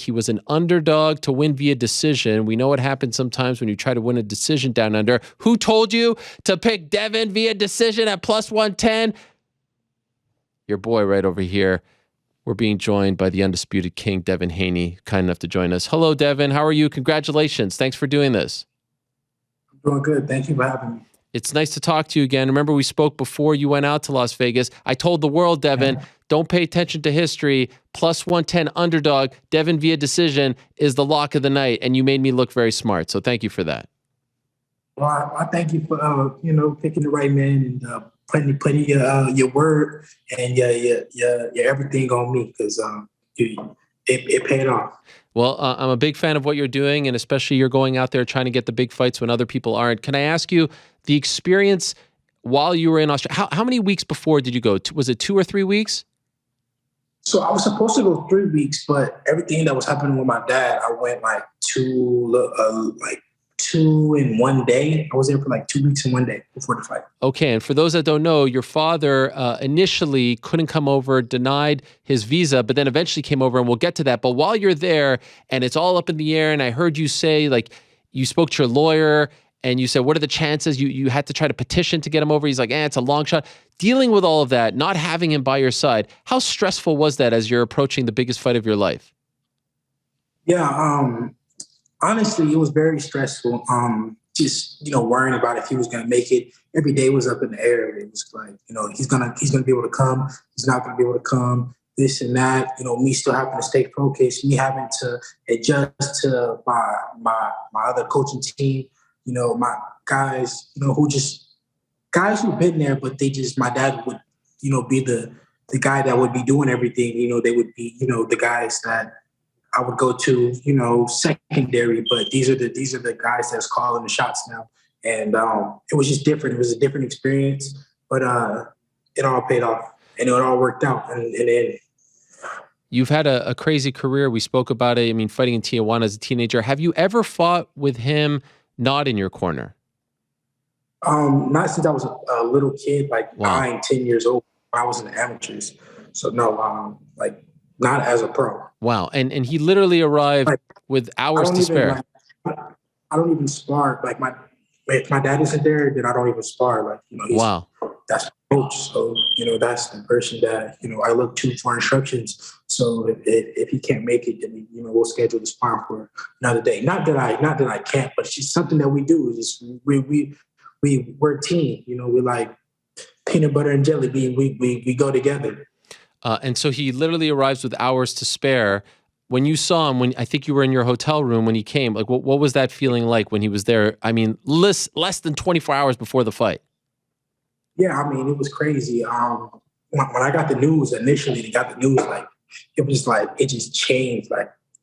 He was an underdog to win via decision. We know what happens sometimes when you try to win a decision down under. Who told you to pick Devin via decision at plus 110? Your boy right over here. We're being joined by the undisputed king, Devin Haney, kind enough to join us. Hello, Devin. How are you? Congratulations. Thanks for doing this. I'm doing good. Thank you for having me. It's nice to talk to you again. Remember, we spoke before you went out to Las Vegas. I told the world, Devin, don't pay attention to history. Plus 110 underdog, Devin via decision is the lock of the night, and you made me look very smart. So thank you for that. Well, I thank you for picking the right man and putting your word and your everything on me, because it paid off. Well, I'm a big fan of what you're doing, and especially you're going out there trying to get the big fights when other people aren't. Can I ask you the experience while you were in Australia? How many weeks before did you go? Was it 2 or 3 weeks? So I was supposed to go 3 weeks, but everything that was happening with my dad, I went like 2 in 1 day. I was there for like 2 weeks and 1 day before the fight. Okay, and for those that don't know, your father initially couldn't come over, denied his visa, but then eventually came over, and we'll get to that. But while you're there, and it's all up in the air, and I heard you say, like, you spoke to your lawyer, and you said, what are the chances? You had to try to petition to get him over. He's like, it's a long shot. Dealing with all of that, not having him by your side, how stressful was that as you're approaching the biggest fight of your life? Yeah, honestly, it was very stressful. Just worrying about if he was gonna make it. Every day was up in the air. It was like, he's gonna be able to come. He's not gonna be able to come. This and that. Me still having to stay focused. Me having to adjust to my other coaching team. My guys. Guys who've been there, but my dad would be the guy that would be doing everything. They would be the guys that I would go to, secondary, but these are the guys that's calling the shots now. And it was just different. It was a different experience, but it all paid off and it all worked out. And you've had a crazy career. We spoke about it. I mean, fighting in Tijuana as a teenager. Have you ever fought with him not in your corner? Not since I was a little kid, like Wow. 9, 10 years old. I was in the amateurs. So no, not as a pro. Wow. And he literally arrived with hours to spare. I don't even spar. If my dad isn't there, then I don't even spar. Wow. That's the coach. So, that's the person that, I look to for instructions. So if he can't make it, then, we'll schedule the spar for another day. Not that I can't, but it's just something that we do. It's just, we're a team. We're like peanut butter and jelly bean. We go together. And so he literally arrives with hours to spare. When you saw him, when I think you were in your hotel room when he came, like what was that feeling like when he was there? I mean, less than 24 hours before the fight. Yeah, I mean, it was crazy. When I got the news, initially they got the news, it was like, it just changed,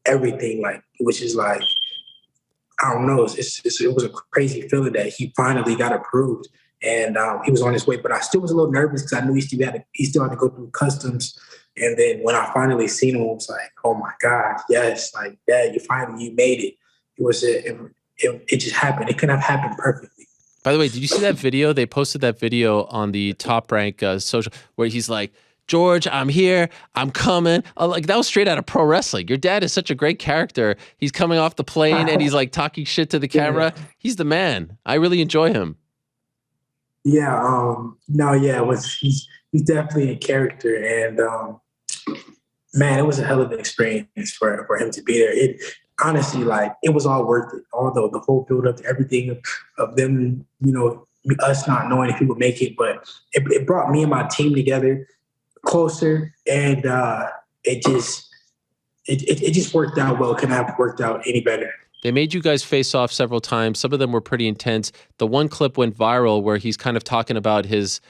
everything. It was just I don't know. It was a crazy feeling that he finally got approved. And he was on his way, but I still was a little nervous because I knew he still had to go through customs. And then when I finally seen him, I was like, "Oh my God, yes! Dad, you made it." It just happened. It couldn't have happened perfectly. By the way, did you see that video? They posted that video on the Top Rank social where he's like, "George, I'm here. I'm coming." That was straight out of pro wrestling. Your dad is such a great character. He's coming off the plane and he's talking shit to the camera. Yeah. He's the man. I really enjoy him. Yeah, he's definitely a character, and man, it was a hell of an experience for him to be there. It honestly, it was all worth it. Although the whole build up to everything of them, us not knowing if he would make it, but it brought me and my team together closer, and it just worked out well. It couldn't have worked out any better. They made you guys face off several times. Some of them were pretty intense. The one clip went viral where he's kind of talking about his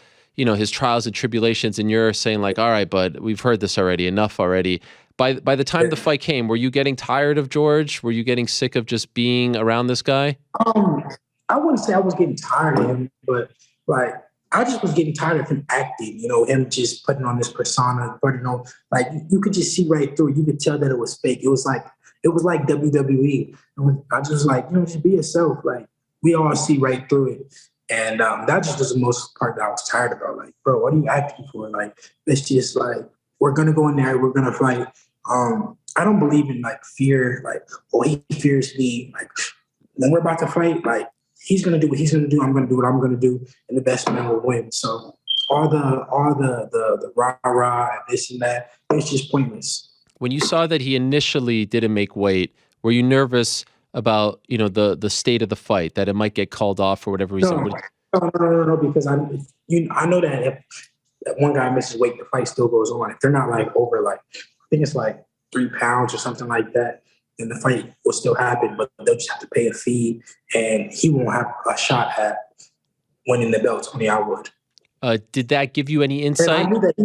trials and tribulations, and you're saying all right, bud, we've heard this already. Enough already. By the time the fight came, were you getting tired of George? Were you getting sick of just being around this guy? I wouldn't say I was getting tired of him, but I just was getting tired of him acting. Him just putting on this persona, putting on you could just see right through it. You could tell that it was fake. It was like WWE. I just just be yourself. We all see right through it. And that just was the most part that I was tired about. Bro, what are you acting for? It's just we're going to go in there. We're going to fight. I don't believe in like fear, like, oh, he fears me. Like when we're about to fight, like he's gonna do what he's gonna do. I'm gonna do what I'm gonna do, and the best man will win. So all the rah rah and this and that, it's just pointless. When you saw that he initially didn't make weight, were you nervous about, the state of the fight, that it might get called off for whatever reason? No, because I know that if that one guy misses weight, the fight still goes on. If they're not like over like, I think it's like 3 pounds or something like that, then the fight will still happen, but they'll just have to pay a fee, and he won't have a shot at winning the belt. Only I would. Did that give you any And insight? I knew that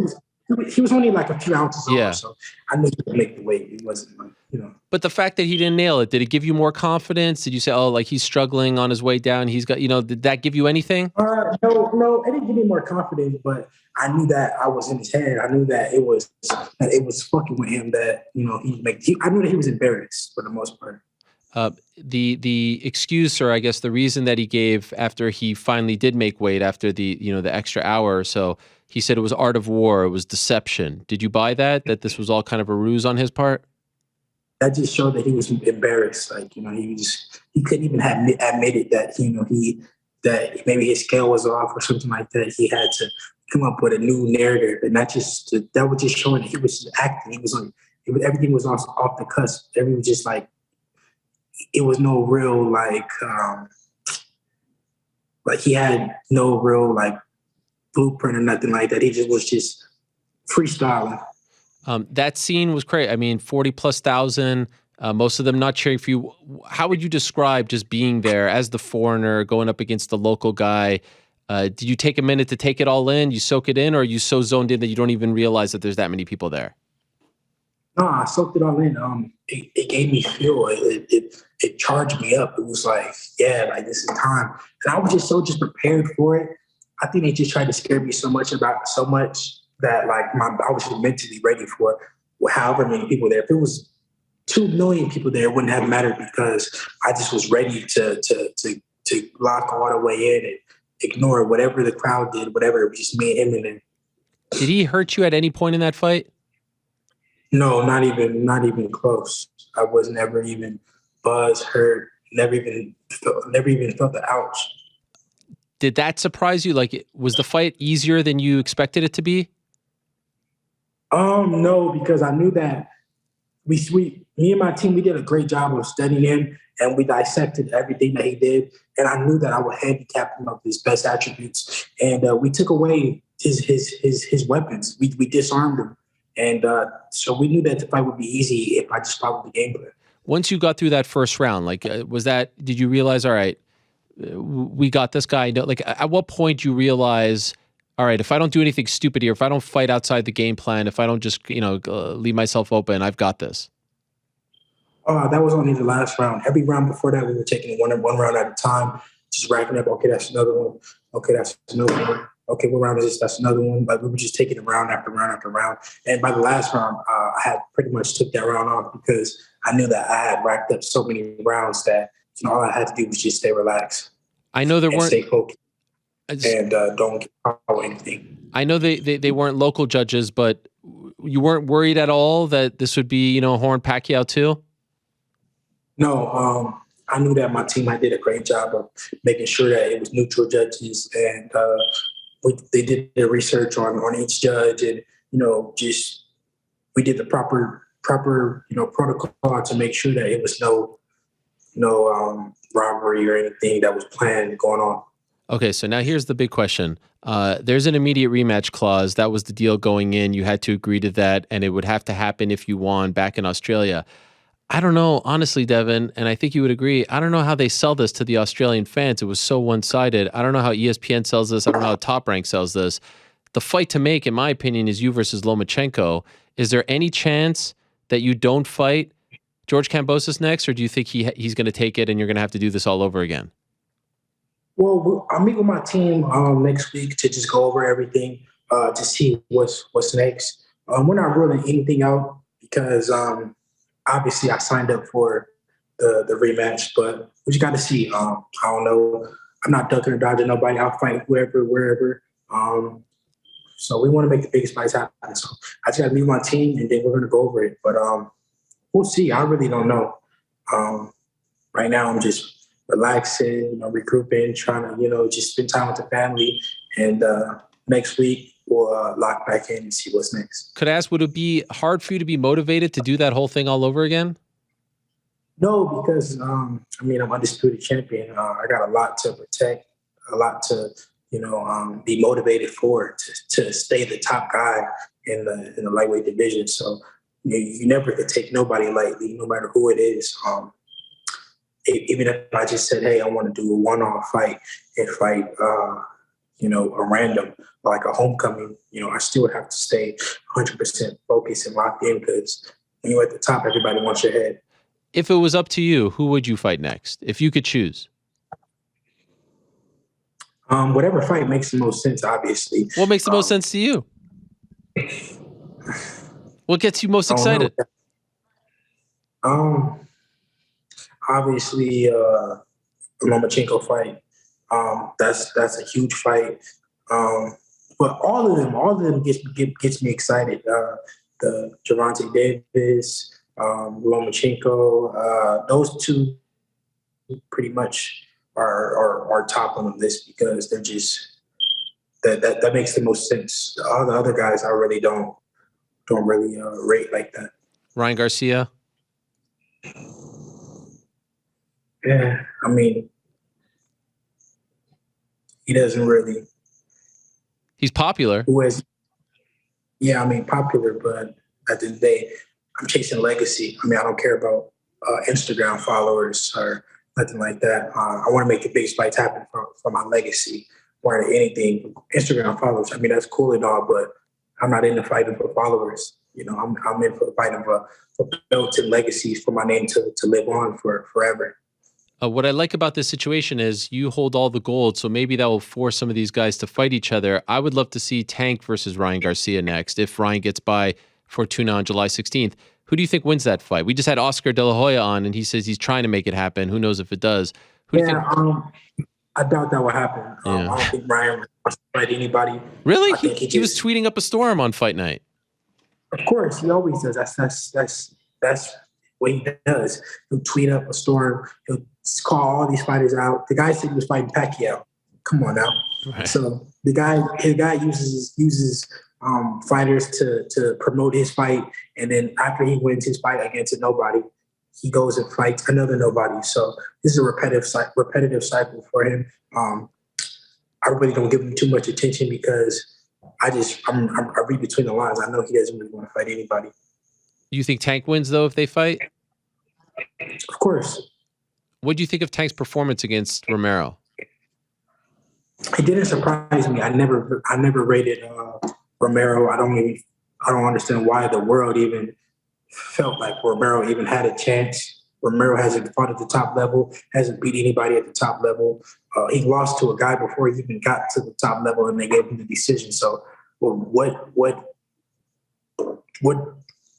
he was only like a few ounces Yeah. off, so I knew he could make the weight. It wasn't like, But the fact that he didn't nail it, did it give you more confidence? Did you say, oh, like he's struggling on his way down? He's got, did that give you anything? No, it didn't give me more confidence, but I knew that I was in his head. I knew that it was fucking with him, that I knew that he was embarrassed for the most part. The excuse, or I guess the reason that he gave after he finally did make weight, after the extra hour or so, he said it was art of war, it was deception. Did you buy that this was all kind of a ruse on his part? That just showed that he was embarrassed. Like, he couldn't even have admitted that, that maybe his scale was off or something like that. He had to come up with a new narrative, and that was just showing that he was just acting. He was like, everything was off the cusp. Everything was just like, it was no real like he had no real like blueprint or nothing like that. He just was freestyling. That scene was great. I mean, 40,000+, most of them not cheering for you. How would you describe just being there as the foreigner going up against the local guy? Did you take a minute to take it all in? You soak it in, or are you so zoned in that you don't even realize that there's that many people there? No, I soaked it all in. It gave me fuel. It charged me up. It was like, yeah, like this is time. And I was just prepared for it. I think they just tried to scare me so much that like I was just mentally ready for however many people there. If it was 2 million people there, it wouldn't have mattered, because I just was ready to lock all the way in and ignore whatever the crowd did, whatever. It was just me and him in there. Did he hurt you at any point in that fight? No, not even close. I was never even buzzed, hurt, never even felt the ouch. Did that surprise you? Like, was the fight easier than you expected it to be? No, because I knew that me and my team, we did a great job of studying him, and we dissected everything that he did. And I knew that I would handicap him of his best attributes, and we took away his weapons. We disarmed him. And so we knew that the fight would be easy if I just followed the game plan. Once you got through that first round, like, did you realize, all right, we got this guy? Like, at what point you realize, all right, if I don't do anything stupid here, if I don't fight outside the game plan, if I don't just, leave myself open, I've got this? That was only the last round. Every round before that, we were taking it one round at a time, just racking up. Okay, that's another one. Okay, that's another one. Okay, what round is this? That's another one. Like, we were just taking it round after round after round. And by the last round, I had pretty much took that round off, because I knew that I had racked up so many rounds that all I had to do was just stay relaxed. I know there weren't stay focused and don't follow anything. I know they weren't local judges, but you weren't worried at all that this would be, Horn Pacquiao too? No, I knew that my team, I did a great job of making sure that it was neutral judges, and they did their research on each judge, and just we did the proper protocol to make sure that it was no robbery or anything that was planned going on. Okay, so now here's the big question. There's an immediate rematch clause. That was the deal going in. You had to agree to that, and it would have to happen if you won back in Australia. I don't know, honestly, Devin, and I think you would agree, I don't know how they sell this to the Australian fans. It was so one-sided. I don't know how ESPN sells this. I don't know how Top Rank sells this. The fight to make, in my opinion, is you versus Lomachenko. Is there any chance that you don't fight George Kambosos next, or do you think he's going to take it and you're going to have to do this all over again? Well, I'll meet with my team next week to just go over everything, to see what's next. We're not ruling anything out, because obviously I signed up for the rematch, but we just got to see. I don't know. I'm not ducking or dodging nobody. I'll fight whoever, wherever. So we want to make the biggest fights happen. So I just got to leave my team, and then we're going to go over it. But we'll see. I really don't know. Right now, I'm just relaxing, regrouping, trying to, just spend time with the family. And next week, we'll lock back in and see what's next. Could I ask, would it be hard for you to be motivated to do that whole thing all over again? No, because, I'm undisputed champion. I got a lot to protect, a lot to, be motivated for, to stay the top guy in the lightweight division. So you never could take nobody lightly, no matter who it is. Even if I just said, hey, I want to do a one-off fight and fight, a random, like a homecoming, I still would have to stay 100% focused and locked in, because when you're at the top, everybody wants your head. If it was up to you, who would you fight next, if you could choose? Whatever fight makes the most sense, obviously. What makes the most sense to you? What gets you most excited? Obviously, Lomachenko fight. That's a huge fight. But all of them gets me excited. The Gervonta Davis, Lomachenko, those two pretty much are top on the list, because they're just that makes the most sense. All the other guys I really don't really rate like that. Ryan Garcia. Yeah, he doesn't really. He's popular. Popular, but at the end of the day, I'm chasing legacy. I don't care about Instagram followers or nothing like that. I want to make the biggest fights happen for my legacy more than anything. Instagram followers, that's cool and all, but I'm not into fighting for followers. I'm in for fighting for belts and legacies for my name to live on for forever. What I like about this situation is you hold all the gold, so maybe that will force some of these guys to fight each other. I would love to see Tank versus Ryan Garcia next, if Ryan gets by Fortuna on July 16th. Who do you think wins that fight? We just had Oscar De La Hoya on, and he says he's trying to make it happen. Who knows if it does? Who do you think? I doubt that will happen. I don't think Ryan wants to fight anybody. Really? He was tweeting up a storm on fight night. Of course, he always does. That's what he does. He'll tweet up a storm. He'll call all these fighters out. The guy said he was fighting Pacquiao. Come on now. Right. So his guy uses fighters to promote his fight, and then after he wins his fight against a nobody, he goes and fights another nobody. So this is a repetitive cycle for him. I really don't give him too much attention, because I read between the lines. I know he doesn't really want to fight anybody. You think Tank wins, though, if they fight? Of course. What do you think of Tank's performance against Romero? It didn't surprise me. I never rated Romero. I don't understand why the world even felt like Romero even had a chance. Romero hasn't fought at the top level, hasn't beat anybody at the top level. He lost to a guy before he even got to the top level, and they gave him the decision. So, what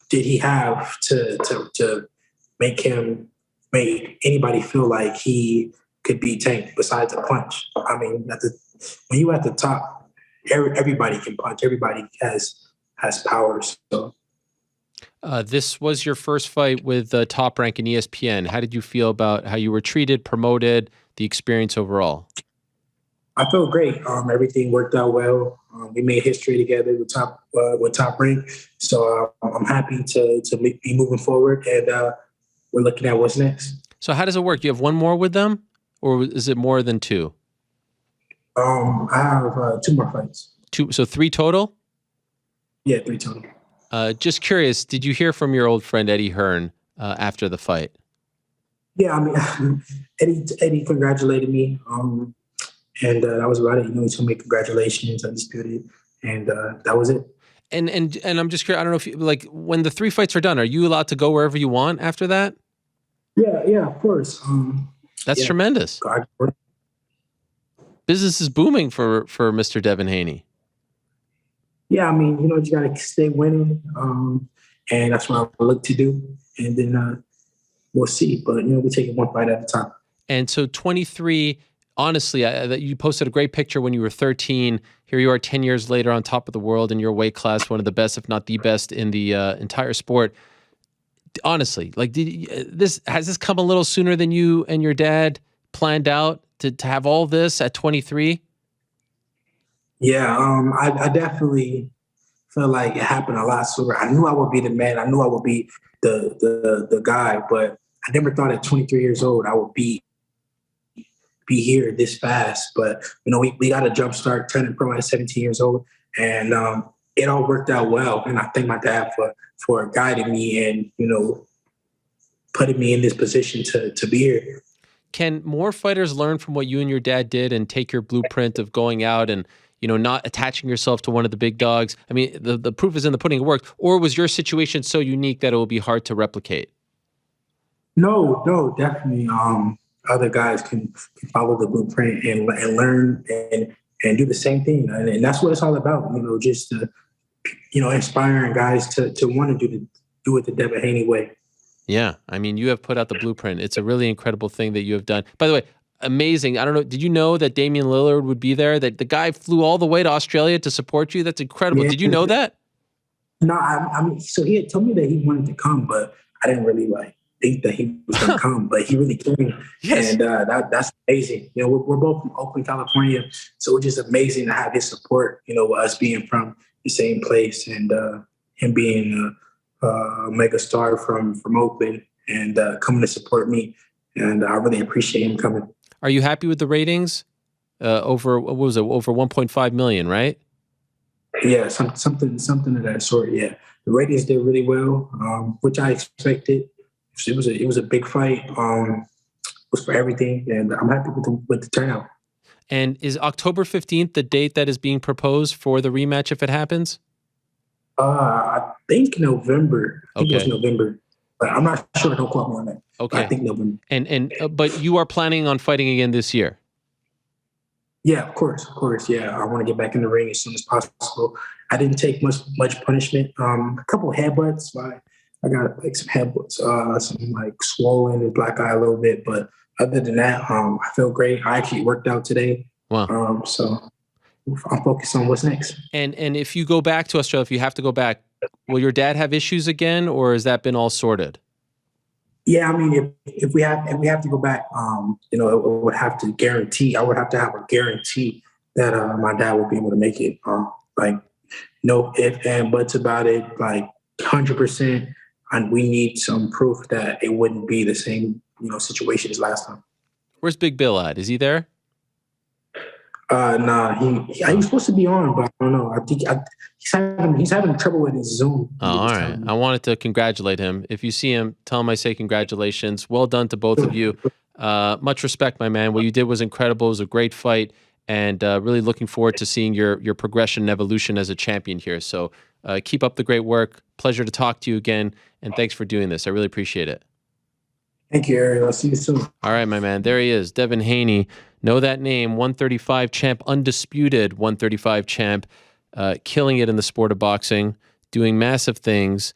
did he have to make anybody feel like he could beat Tank besides a punch? When you're at the top, everybody can punch. Everybody has powers. So. This was your first fight with Top Rank and ESPN. How did you feel about how you were treated, promoted, the experience overall? I felt great. Everything worked out well. We made history together with Top Rank. So I'm happy to be moving forward, and we're looking at what's next. So how does it work? Do you have one more with them, or is it more than two? I have 2 more fights. 2, so 3 total? Yeah, 3 total. Just curious, did you hear from your old friend Eddie Hearn after the fight? Yeah, Eddie congratulated me, and that was about it. He told me congratulations, undisputed, and that was it. And I'm just curious. I don't know if you, when the 3 fights are done, are you allowed to go wherever you want after that? Yeah, of course. That's tremendous. Business is booming for Mr. Devin Haney. Yeah, you just got to stay winning, and that's what I look to do. And then we'll see. But, we're taking one fight at a time. And so 23 honestly, you posted a great picture when you were 13. Here you are 10 years later on top of the world in your weight class, one of the best, if not the best in the entire sport. Honestly, like, has this come a little sooner than you and your dad planned out to have all this at 23? Yeah, I definitely feel like it happened a lot sooner. I knew I would be the man. I knew I would be the guy, but I never thought at 23 years old I would be here this fast. But we got a jump start turning pro at 17 years old, and it all worked out well. And I thank my dad for guiding me and putting me in this position to be here. Can more fighters learn from what you and your dad did and take your blueprint of going out and not attaching yourself to one of the big dogs? I mean, the proof is in the pudding, it worked. Or was your situation so unique that it will be hard to replicate? No, definitely. Other guys can follow the blueprint and learn and do the same thing, and that's what it's all about. Just inspiring guys to want to do it the Devin Haney way. Yeah, I mean, you have put out the blueprint. It's a really incredible thing that you have done. By the way, amazing. I don't know. Did you know that Damian Lillard would be there? That the guy flew all the way to Australia to support you? That's incredible. Yeah. Did you know that? No, I mean, so he had told me that he wanted to come, but I didn't really think that he was going to come. But he really came, yes. And that's amazing. We're both from Oakland, California, so it's just amazing to have his support. Us being from the same place and him being mega star from Oakland and coming to support me, and I really appreciate him coming. Are you happy with the ratings? Over 1.5 million, right? Yeah, something of that sort. Yeah, the ratings did really well, which I expected. It was a big fight. It was for everything, and I'm happy with the turnout. And is October 15th the date that is being proposed for the rematch if it happens? I think November. I think Okay. It was November, but I'm not sure. Don't quote me on that. Okay. But I think November. And but you are planning on fighting again this year? Yeah, of course. Yeah, I want to get back in the ring as soon as possible. I didn't take much punishment. A couple of headbutts. I got some headbutts, some swollen and black eye a little bit, but other than that, I feel great. I actually worked out today. Wow. So I'm focused on what's next. And if you go back to Australia, if you have to go back, will your dad have issues again, or has that been all sorted? Yeah, I mean, if we have to go back, it would have to guarantee. I would have to have a guarantee that my dad would be able to make it. No if and buts about it. 100%. And we need some proof that it wouldn't be the same, situation as last time. Where's Big Bill at? Is he there? Nah, he was supposed to be on, but I don't know. I think he's having trouble with his Zoom. Oh, all right. I wanted to congratulate him. If you see him, tell him I say congratulations. Well done to both of you. Much respect, my man. What you did was incredible. It was a great fight, and really looking forward to seeing your progression and evolution as a champion here. So keep up the great work. Pleasure to talk to you again, and thanks for doing this. I really appreciate it. Thank you, Ariel. I'll see you soon. All right, my man. There he is, Devin Haney. Know that name, 135 champ, undisputed 135 champ, killing it in the sport of boxing, doing massive things.